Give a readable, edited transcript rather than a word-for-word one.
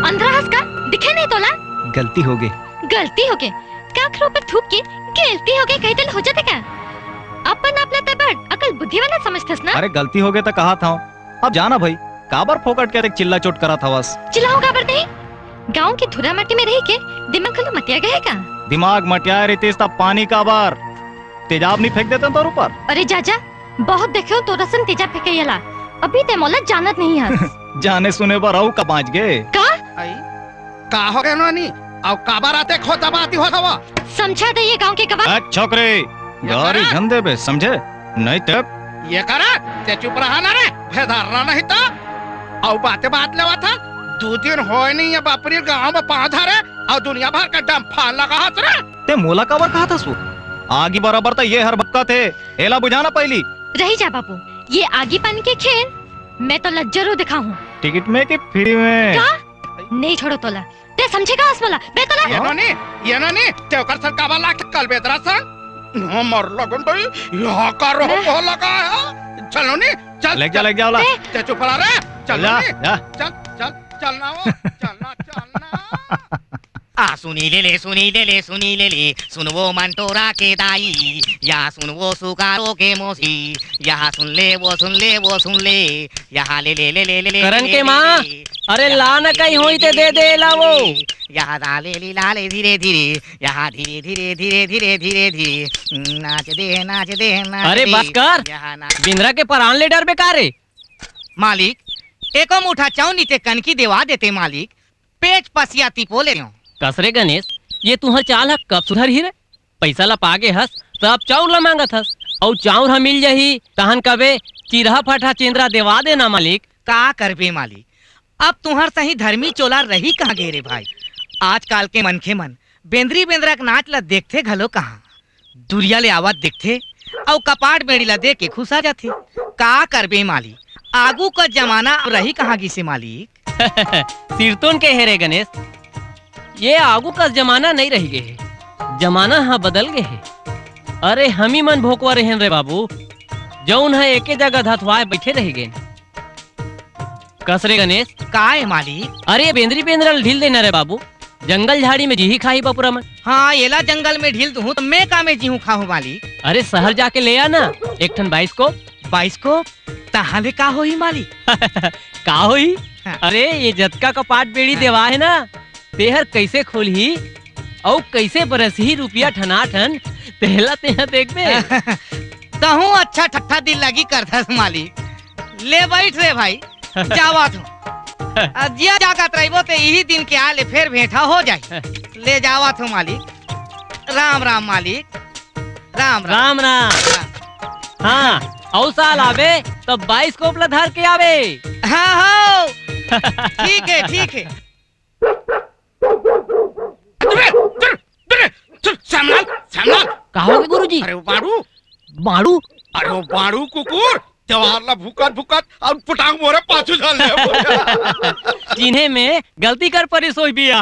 अंधरा हंस का दिखे नहीं तोला। गलती हो गई। गलती हो गई काखरों पर थूक के गलती हो गई कई दिल हो जाते क्या? अपन अपना तबड़ अकल बुद्धि वाला समझतस ना। अरे गलती हो गई तो कहा था। अब जाना भाई काबर फोकट के चिल्ला चोट करा था बस। चिल्लाओ काबर नहीं? गांव की धुरा माटी में रह के दिमाग खलो मटिया गया का? दिमाग मटिया रहते तब पानी का बार तेजाब नहीं फेंक देते तोर ऊपर। अरे जाजा बहुत देखे तो रसन तेजाब फेंके यला अभी ते मोला जानत नहीं हस। जाने सुने पर रहू का बाँच गए का आई का हो गए नानी अब काबर आते खोता बाती हो हवा समझा दे ये गांव के गवाह। छोकरे गारी झंडे पे समझे नहीं तक ये करा ते चुप रहा ना रे भेदारना नहीं तो अब बातें बात लेवा था 2 दिन होए नहीं ये बापरी गांव में पाँव धरे और दुनिया भर का डम फाल लगा हाथ रे। ते मोला काबर कहा था सु आगे बराबर था ये हर बक्का थे एला बुझाना पहली। रही जा बाबू ये आगे पानी के खेल मैं तो लज्जरू दिखा हूँ। टिकट में कि फ्री में? का? नहीं छोड़ो तोला ते समझेगा असमला बेतला। ये नोनी ते कर सर काबा ला कल बेदरा सन न मर लगन तो यहाँ का रोह को लगा है। चलो नी चल लग जा ला ते चुप रहा रे चल जा चल चल चलना वो चलना चलना। सुनी ले सुन वो मंटोरा के दाई या सुन वो सुकारो के मोसी यहाँ सुन ले वो सुन ले यहाँ ले करण के माँ अरे ला न कहीं होई ते दे दे ला वो यहाँ लाले धीरे धीरे यहाँ धीरे नाच दे अरे बस कर बिंद्रा के परान ले डर बेकार है। मालिक एको मुठा चाउनी ते कनकी देवा देते मालिक पेट पसिया तिपो ले कसरे गणेश ये तुहर चाल हक कब सुधर ही रे पैसा ला पागे हस तब चाउर ला मांगत हस और चाउर हम मिल जही तहन कबे चिरहा फटा चेंद्रा देवा देना मालिक। का करबे मालिक अब तुहर सही धर्मी चोला रही कहाँ गे रे भाई आजकल के मनखे मन बेंद्री बेंद्रा के नाच ला देखते घलो कहाँ दुरिया ले आवत देखते और कपाट बेड़ी ला देख के खुश आ जाते। का करबे मालिक आगू का जमाना रही कहाँ गिसे मालिक। सिरतोन के हेरे गणेश ये आगू का जमाना नहीं रह गए है जमाना हाँ बदल गए है। अरे हम ही मन भोकवा रहे रे बाबू जौन है एके जगह धतवाए बैठे रह गए। कसरे गणेश का है मालिक? अरे बेंद्री बेंद्रा ढील देना रे बाबू जंगल झाड़ी में जी खाई बपुरा में। हाँ येला जंगल में ढील दूं तो मैं का में जीहू खाऊं मालिक। अरे शहर जाके ले आना एक ठन बाइस्कोप तहाले का होई मालिक? का होई? अरे ये जतका का पाट बेड़ी देवा है ना तेहर कैसे खोलही और कैसे बरसही रुपया ठना ठन तेहला तेहा देख बे। तहू अच्छा ठट्ठा दिल लगी करथस मालिक। ले बैठ रे भाई जावा तू जिया जागत रहिबो ते यही दिन के आले फिर भेंटा हो जाए। ले जावा तू मालिक। राम राम मालिक राम राम राम। हाँ औ साल आवे तो बाइस्कोप ला धर के आवे। हाँ हाँ ठीक है संभाल कहोगे गुरुजी? अरे बाड़ू बाड़ू अरे वो बाड़ू कुकुर त्योहार ला भूकत और पुटांग मोरे पाछू चल जिन्हें में गलती कर परी सोई बिया।